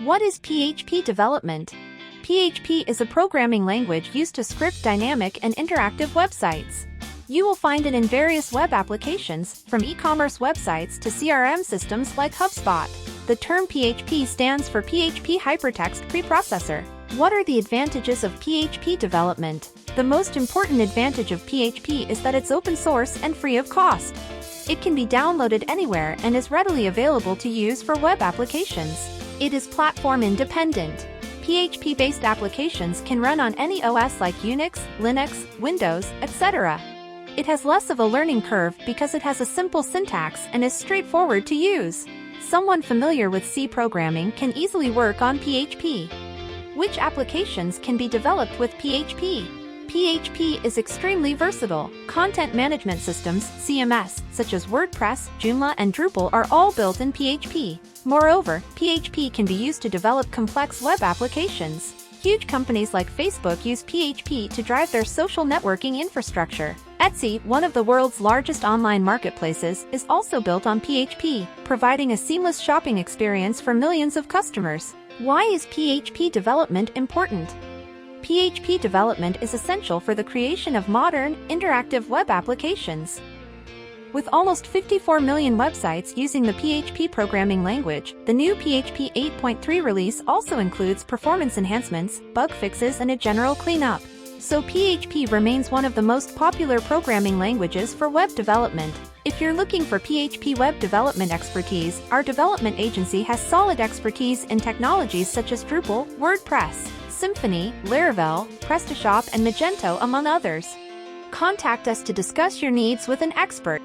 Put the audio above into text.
What is PHP development? PHP is a programming language used to script dynamic and interactive websites. You will find it in various web applications, from e-commerce websites to CRM systems like HubSpot. The term PHP stands for PHP Hypertext Preprocessor. What are the advantages of PHP development? The most important advantage of PHP is that it's open source and free of cost. It can be downloaded anywhere and is readily available to use for web applications. It is platform independent. PHP-based applications can run on any OS like Unix, Linux, Windows, etc. It has less of a learning curve because it has a simple syntax and is straightforward to use. Someone familiar with C programming can easily work on PHP. Which applications can be developed with PHP? PHP is extremely versatile. Content management systems, CMS, such as WordPress, Joomla, and Drupal are all built in PHP. Moreover, PHP can be used to develop complex web applications. Huge companies like Facebook use PHP to drive their social networking infrastructure. Etsy, one of the world's largest online marketplaces, is also built on PHP, providing a seamless shopping experience for millions of customers. Why is PHP development important? PHP development is essential for the creation of modern, interactive web applications. With almost 54 million websites using the PHP programming language, the new PHP 8.3 release also includes performance enhancements, bug fixes, and a general cleanup. So PHP remains one of the most popular programming languages for web development. If you're looking for PHP web development expertise, our development agency has solid expertise in technologies such as Drupal, WordPress, Symfony, Laravel, PrestaShop, and Magento, among others. Contact us to discuss your needs with an expert.